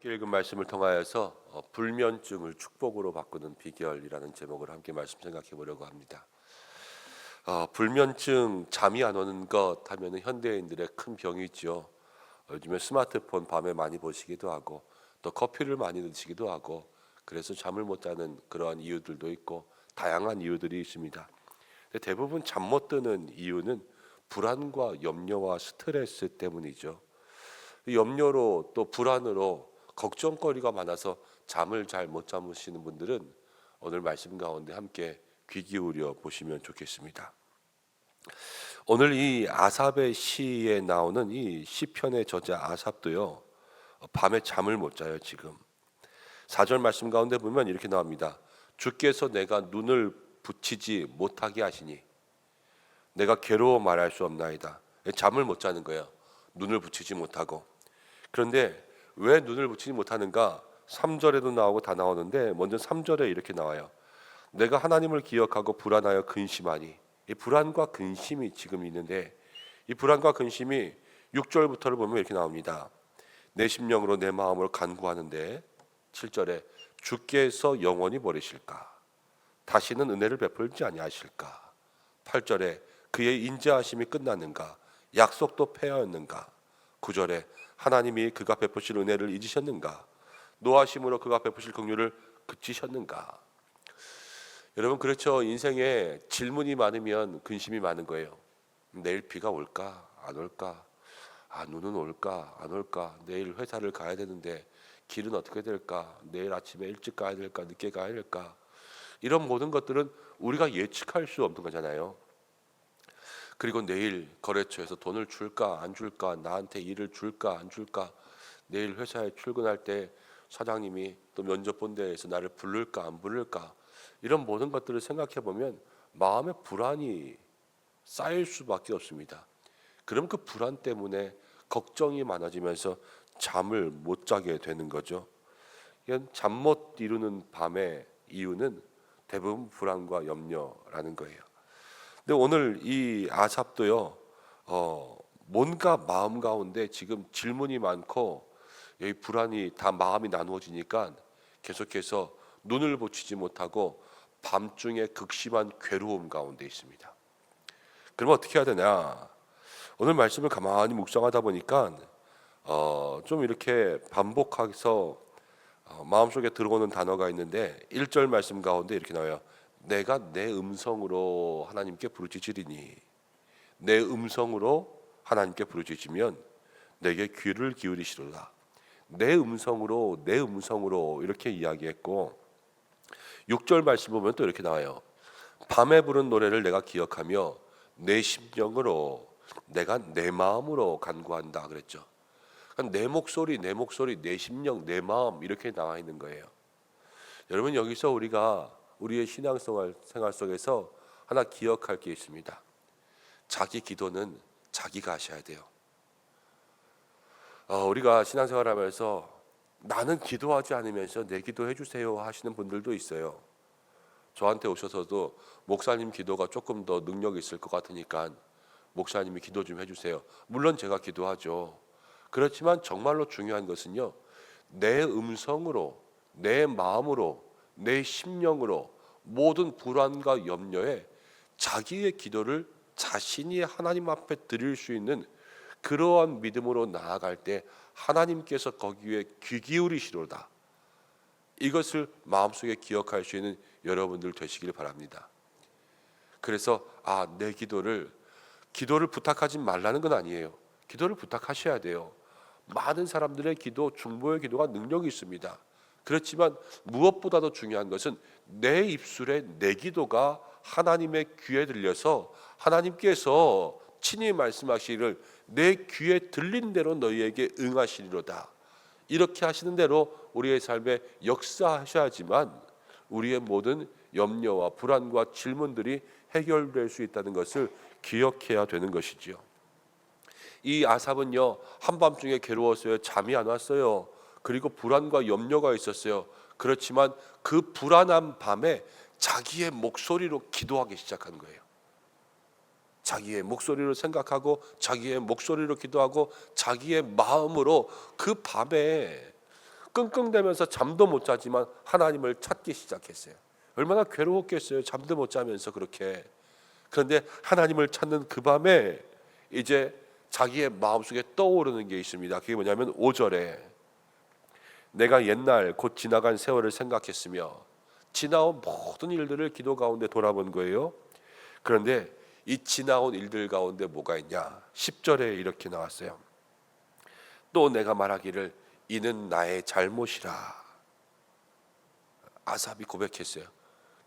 함께 읽은 말씀을 통하여서 불면증을 축복으로 바꾸는 비결이라는 제목을 함께 말씀 생각해 보려고 합니다. 불면증, 잠이 안 오는 것 하면은 현대인들의 큰 병이죠. 요즘에 스마트폰 밤에 많이 보시기도 하고 또 커피를 많이 드시기도 하고 그래서 잠을 못 자는 그러한 이유들도 있고 다양한 이유들이 있습니다. 근데 대부분 잠 못 드는 이유는 불안과 염려와 스트레스 때문이죠. 이 염려로 또 불안으로 걱정거리가 많아서 잠을 잘 못 주무시는 분들은 오늘 말씀 가운데 함께 귀 기울여 보시면 좋겠습니다. 오늘 이 아삽의 시에 나오는 이 시편의 저자 아삽도요, 밤에 잠을 못 자요. 지금 4절 말씀 가운데 보면 이렇게 나옵니다. 주께서 내가 눈을 붙이지 못하게 하시니 내가 괴로워 말할 수 없나이다. 잠을 못 자는 거예요. 눈을 붙이지 못하고. 그런데 왜 눈을 붙이지 못하는가? 3절에도 나오고 다 나오는데 먼저 3절에 이렇게 나와요. 내가 하나님을 기억하고 불안하여 근심하니. 이 불안과 근심이 지금 있는데 이 불안과 근심이 6절부터를 보면 이렇게 나옵니다. 내 심령으로 내 마음으로 간구하는데 7절에 주께서 영원히 버리실까? 다시는 은혜를 베풀지 아니하실까? 8절에 그의 인자하심이 끝났는가? 약속도 폐하였는가? 9절에 하나님이 그가 베푸실 은혜를 잊으셨는가? 노하심으로 그가 베푸실 긍휼을 그치셨는가? 여러분, 그렇죠. 인생에 질문이 많으면 근심이 많은 거예요. 내일 비가 올까? 안 올까? 눈은 올까? 안 올까? 내일 회사를 가야 되는데 길은 어떻게 될까? 내일 아침에 일찍 가야 될까? 늦게 가야 될까? 이런 모든 것들은 우리가 예측할 수 없는 거잖아요. 그리고 내일 거래처에서 돈을 줄까 안 줄까, 나한테 일을 줄까 안 줄까, 내일 회사에 출근할 때 사장님이 또 면접 본 데에서 나를 부를까 안 부를까, 이런 모든 것들을 생각해 보면 마음의 불안이 쌓일 수밖에 없습니다. 그럼 그 불안 때문에 걱정이 많아지면서 잠을 못 자게 되는 거죠. 잠 못 이루는 밤의 이유는 대부분 불안과 염려라는 거예요. 근데 오늘 이 아삽도요, 뭔가 마음 가운데 지금 질문이 많고 여기 불안이 다 마음이 나누어지니까 계속해서 눈을 붙이지 못하고 밤중에 극심한 괴로움 가운데 있습니다. 그러면 어떻게 해야 되냐? 오늘 말씀을 가만히 묵상하다 보니까 좀 이렇게 반복해서 마음속에 들어오는 단어가 있는데 1절 말씀 가운데 이렇게 나와요. 내가 내 음성으로 하나님께 부르짖으리니. 내 음성으로 하나님께 부르짖으면 내게 귀를 기울이시리라. 내 음성으로 이렇게 이야기했고 6절 말씀 보면 또 이렇게 나와요. 밤에 부른 노래를 내가 기억하며 내 심령으로, 내가 내 마음으로 간구한다 그랬죠. 그러니까 내 목소리, 내 심령, 내 마음 이렇게 나와 있는 거예요. 여러분, 여기서 우리가 우리의 신앙생활 속에서 하나 기억할 게 있습니다. 자기 기도는 자기가 하셔야 돼요. 우리가 신앙생활하면서 나는 기도하지 않으면서 내 기도해 주세요 하시는 분들도 있어요. 저한테 오셔서도 목사님 기도가 조금 더 능력이 있을 것 같으니까 목사님이 기도 좀 해주세요. 물론 제가 기도하죠. 그렇지만 정말로 중요한 것은요, 내 음성으로, 내 마음으로, 내 심령으로 모든 불안과 염려에 자기의 기도를 자신이 하나님 앞에 드릴 수 있는 그러한 믿음으로 나아갈 때 하나님께서 거기에 귀 기울이시로다. 이것을 마음속에 기억할 수 있는 여러분들 되시길 바랍니다. 그래서 내 기도를 부탁하지 말라는 건 아니에요. 기도를 부탁하셔야 돼요. 많은 사람들의 기도, 중보의 기도가 능력이 있습니다. 그렇지만 무엇보다도 중요한 것은 내 입술에 내 기도가 하나님의 귀에 들려서 하나님께서 친히 말씀하시기를 내 귀에 들린 대로 너희에게 응하시리로다. 이렇게 하시는 대로 우리의 삶에 역사하셔야지만 우리의 모든 염려와 불안과 질문들이 해결될 수 있다는 것을 기억해야 되는 것이지요. 이 아삽은요, 한밤중에 괴로웠어요. 잠이 안 왔어요. 그리고 불안과 염려가 있었어요. 그렇지만 그 불안한 밤에 자기의 목소리로 기도하기 시작한 거예요. 자기의 목소리로 생각하고 자기의 목소리로 기도하고 자기의 마음으로 그 밤에 끙끙대면서 잠도 못 자지만 하나님을 찾기 시작했어요. 얼마나 괴로웠겠어요. 잠도 못 자면서 그렇게. 그런데 하나님을 찾는 그 밤에 이제 자기의 마음속에 떠오르는 게 있습니다. 그게 뭐냐면 5절에 내가 옛날 곧 지나간 세월을 생각했으며 지나온 모든 일들을 기도 가운데 돌아본 거예요. 그런데 이 지나온 일들 가운데 뭐가 있냐? 10절에 이렇게 나왔어요. 또 내가 말하기를 이는 나의 잘못이라. 아삽이 고백했어요.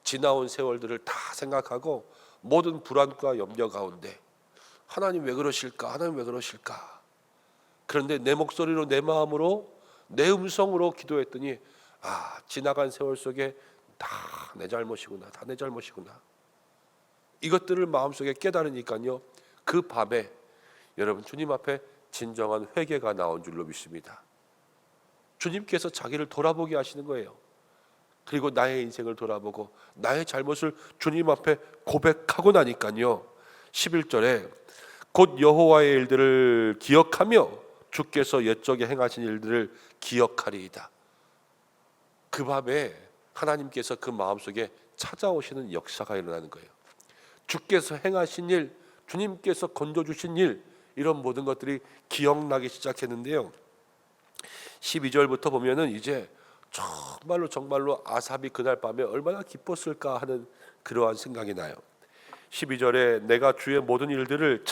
지나온 세월들을 다 생각하고 모든 불안과 염려 가운데 하나님 왜 그러실까? 하나님 왜 그러실까? 그런데 내 목소리로 내 마음으로 내 음성으로 기도했더니 지나간 세월 속에 다 내 잘못이구나. 다 내 잘못이구나. 이것들을 마음속에 깨달으니까요. 그 밤에 여러분 주님 앞에 진정한 회개가 나온 줄로 믿습니다. 주님께서 자기를 돌아보게 하시는 거예요. 그리고 나의 인생을 돌아보고 나의 잘못을 주님 앞에 고백하고 나니까요. 11절에 곧 여호와의 일들을 기억하며 주께서 옛적에 행하신 일들을 기억하리이다. 그 밤에 하나님께서 그 마음속에 찾아오시는 역사가 일어나는 거예요. 주께서 행하신 일, 주님께서 건져주신 일, 이런 모든 것들이 기억나기 시작했는데요. 12절부터 보면은 이제 정말로 아삽이 그날 밤에 얼마나 기뻤을까 하는 그러한 생각이 나요. 12절에 내가 주의 모든 일들을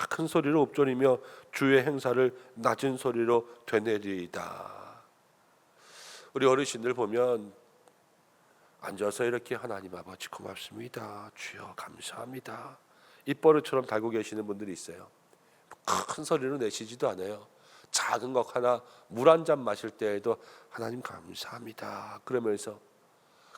큰 소리로 읊조리며 주의 행사를 낮은 소리로 되뇌리이다. 우리 어르신들 보면 앉아서 이렇게 하나님 아버지 고맙습니다. 주여 감사합니다. 입버릇처럼 달고 계시는 분들이 있어요. 큰 소리로 내시지도 않아요. 작은 것 하나 물 한 잔 마실 때에도 하나님 감사합니다 그러면서.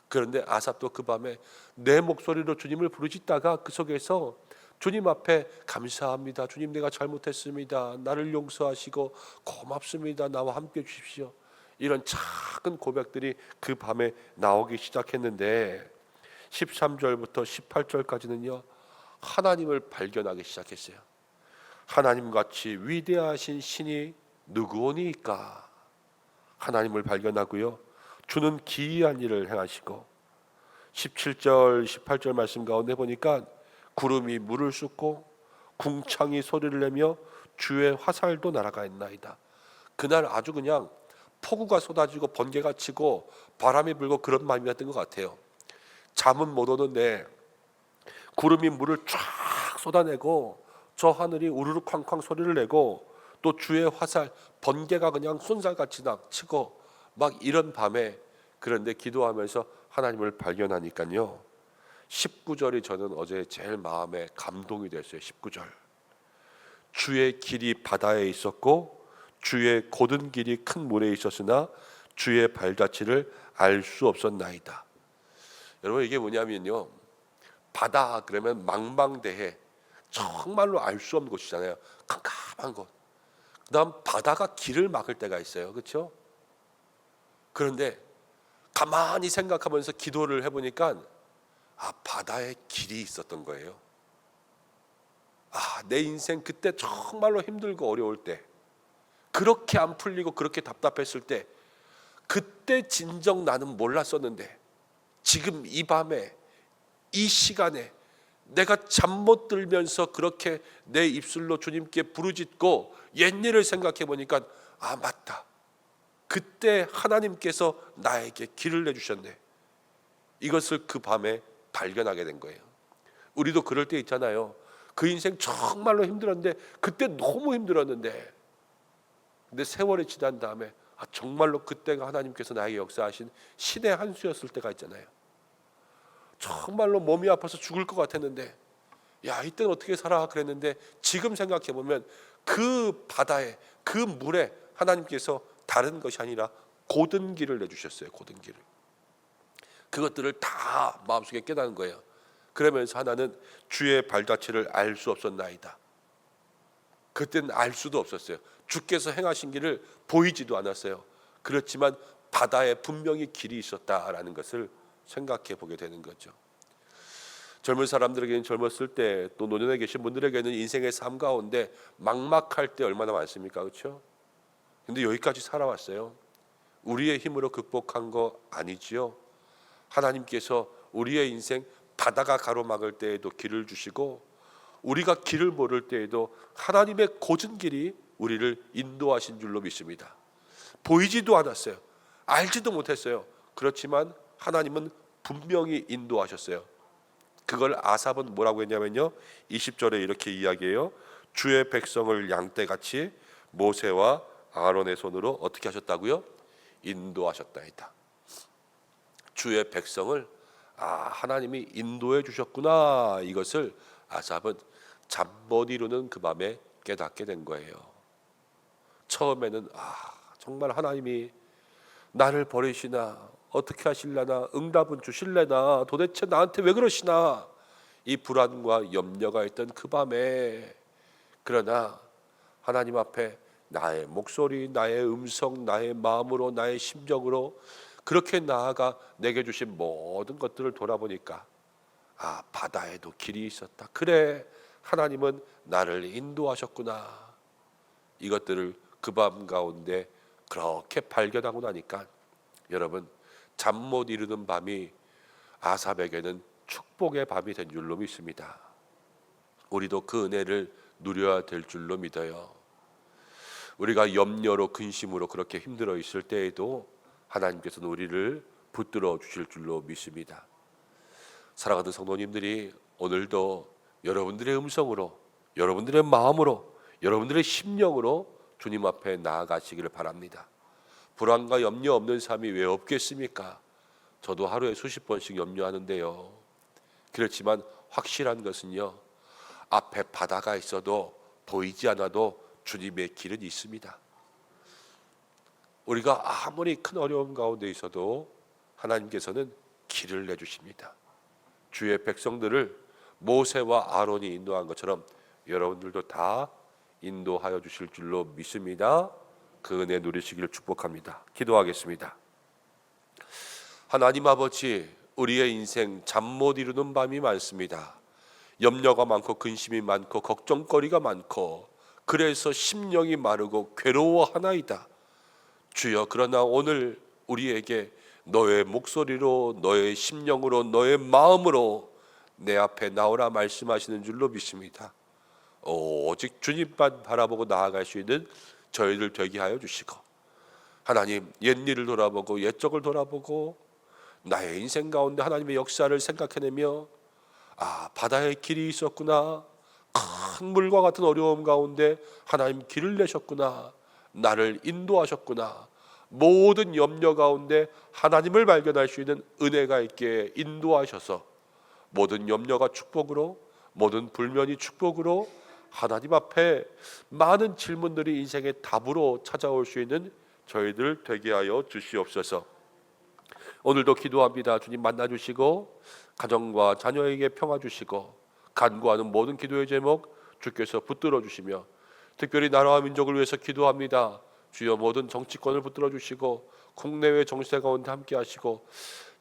그런데 아삽도 그 밤에 내 목소리로 주님을 부르짖다가 그 속에서 주님 앞에 감사합니다. 주님 내가 잘못했습니다. 나를 용서하시고 고맙습니다. 나와 함께 주십시오. 이런 작은 고백들이 그 밤에 나오기 시작했는데 13절부터 18절까지는요. 하나님을 발견하기 시작했어요. 하나님같이 위대하신 신이 누구오니까. 하나님을 발견하고요. 주는 기이한 일을 행하시고 17절 18절 말씀 가운데 보니까 구름이 물을 쏟고 궁창이 소리를 내며 주의 화살도 날아가 있나이다. 그날 아주 그냥 폭우가 쏟아지고 번개가 치고 바람이 불고 그런 마음이었던 것 같아요. 잠은 못 오는데 구름이 물을 쫙 쏟아내고 저 하늘이 우르르 쾅쾅 소리를 내고 또 주의 화살 번개가 그냥 쏜살같이 치고 막 이런 밤에, 그런데 기도하면서 하나님을 발견하니까요. 19절이 저는 어제 제일 마음에 감동이 됐어요. 19절 주의 길이 바다에 있었고 주의 곧은 길이 큰 물에 있었으나 주의 발자취를 알 수 없었나이다. 여러분 이게 뭐냐면요, 바다 그러면 망망대해, 정말로 알 수 없는 곳이잖아요. 캄캄한 곳. 그 다음 바다가 길을 막을 때가 있어요. 그렇죠? 그런데 가만히 생각하면서 기도를 해보니까 바다에 길이 있었던 거예요. 내 인생 그때 정말로 힘들고 어려울 때, 그렇게 안 풀리고 그렇게 답답했을 때, 그때 진정 나는 몰랐었는데 지금 이 밤에 이 시간에 내가 잠 못 들면서 그렇게 내 입술로 주님께 부르짖고 옛일을 생각해 보니까 맞다. 그때 하나님께서 나에게 길을 내주셨네. 이것을 그 밤에 발견하게 된 거예요. 우리도 그럴 때 있잖아요. 그 인생 정말로 힘들었는데, 그때 너무 힘들었는데, 근데 세월이 지난 다음에 정말로 그때가 하나님께서 나에게 역사하신 신의 한 수였을 때가 있잖아요. 정말로 몸이 아파서 죽을 것 같았는데 이때는 어떻게 살아 그랬는데, 지금 생각해 보면 그 바다에 그 물에 하나님께서 다른 것이 아니라 곧은 길을 내주셨어요. 곧은 길을. 그것들을 다 마음속에 깨닫는 거예요. 그러면서 하나는 주의 발자취를 알 수 없었나이다. 그때는 알 수도 없었어요. 주께서 행하신 길을 보이지도 않았어요. 그렇지만 바다에 분명히 길이 있었다라는 것을 생각해 보게 되는 거죠. 젊은 사람들에게는 젊었을 때, 또 노년에 계신 분들에게는 인생의 삶 가운데 막막할 때 얼마나 많습니까? 그렇죠? 근데 여기까지 살아왔어요. 우리의 힘으로 극복한 거 아니지요. 하나님께서 우리의 인생 바다가 가로막을 때에도 길을 주시고, 우리가 길을 모를 때에도 하나님의 고진 길이 우리를 인도하신 줄로 믿습니다. 보이지도 않았어요. 알지도 못했어요. 그렇지만 하나님은 분명히 인도하셨어요. 그걸 아삽은 뭐라고 했냐면요, 20절에 이렇게 이야기해요. 주의 백성을 양떼같이 모세와 아론의 손으로 어떻게 하셨다고요? 인도하셨다이다. 주의 백성을 하나님이 인도해 주셨구나, 이것을 아삽은 잠 못 이루는 그 밤에 깨닫게 된 거예요. 처음에는 정말 하나님이 나를 버리시나, 어떻게 하실려나, 응답은 주실래나, 도대체 나한테 왜 그러시나, 이 불안과 염려가 있던 그 밤에, 그러나 하나님 앞에 나의 목소리, 나의 음성, 나의 마음으로, 나의 심정으로 그렇게 나아가 내게 주신 모든 것들을 돌아보니까 바다에도 길이 있었다. 그래, 하나님은 나를 인도하셨구나. 이것들을 그 밤 가운데 그렇게 발견하고 나니까, 여러분, 잠 못 이루는 밤이 아삽에게는 축복의 밤이 된 줄로 믿습니다. 우리도 그 은혜를 누려야 될 줄로 믿어요. 우리가 염려로 근심으로 그렇게 힘들어 있을 때에도 하나님께서는 우리를 붙들어 주실 줄로 믿습니다. 사랑하는 성도님들이 오늘도 여러분들의 음성으로, 여러분들의 마음으로, 여러분들의 심령으로 주님 앞에 나아가시기를 바랍니다. 불안과 염려 없는 삶이 왜 없겠습니까? 저도 하루에 수십 번씩 염려하는데요. 그렇지만 확실한 것은요, 앞에 바다가 있어도 보이지 않아도 주님의 길은 있습니다. 우리가 아무리 큰 어려움 가운데 있어도 하나님께서는 길을 내주십니다. 주의 백성들을 모세와 아론이 인도한 것처럼 여러분들도 다 인도하여 주실 줄로 믿습니다. 그 은혜 누리시기를 축복합니다. 기도하겠습니다. 하나님 아버지, 우리의 인생 잠 못 이루는 밤이 많습니다. 염려가 많고 근심이 많고 걱정거리가 많고, 그래서 심령이 마르고 괴로워하나이다. 주여, 그러나 오늘 우리에게 너의 목소리로, 너의 심령으로, 너의 마음으로 내 앞에 나오라 말씀하시는 줄로 믿습니다. 오직 주님만 바라보고 나아갈 수 있는 저희들 되게 하여 주시고, 하나님, 옛일을 돌아보고 옛적을 돌아보고 나의 인생 가운데 하나님의 역사를 생각해내며 바다에 길이 있었구나, 큰 물과 같은 어려움 가운데 하나님 길을 내셨구나, 나를 인도하셨구나, 모든 염려 가운데 하나님을 발견할 수 있는 은혜가 있게 인도하셔서 모든 염려가 축복으로, 모든 불면이 축복으로, 하나님 앞에 많은 질문들이 인생의 답으로 찾아올 수 있는 저희들 되게 하여 주시옵소서. 오늘도 기도합니다. 주님 만나주시고 가정과 자녀에게 평화 주시고, 간구하는 모든 기도의 제목 주께서 붙들어 주시며, 특별히 나라와 민족을 위해서 기도합니다. 주여, 모든 정치권을 붙들어 주시고 국내외 정세 가운데 함께 하시고,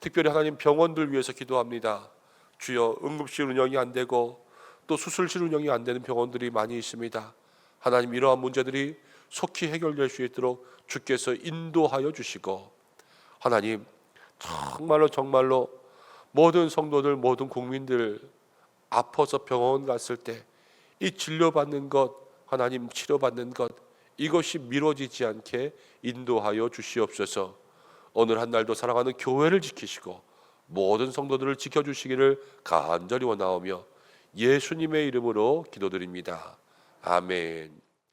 특별히 하나님 병원들 위해서 기도합니다. 주여, 응급실 운영이 안 되고 또 수술실 운영이 안 되는 병원들이 많이 있습니다. 하나님, 이러한 문제들이 속히 해결될 수 있도록 주께서 인도하여 주시고, 하나님, 정말로 모든 성도들, 모든 국민들 아파서 병원 갔을 때 이 진료받는 것, 하나님 치료받는 것, 이것이 미뤄지지 않게 인도하여 주시옵소서. 오늘 한 날도 사랑하는 교회를 지키시고 모든 성도들을 지켜주시기를 간절히 원하오며 예수님의 이름으로 기도드립니다. 아멘.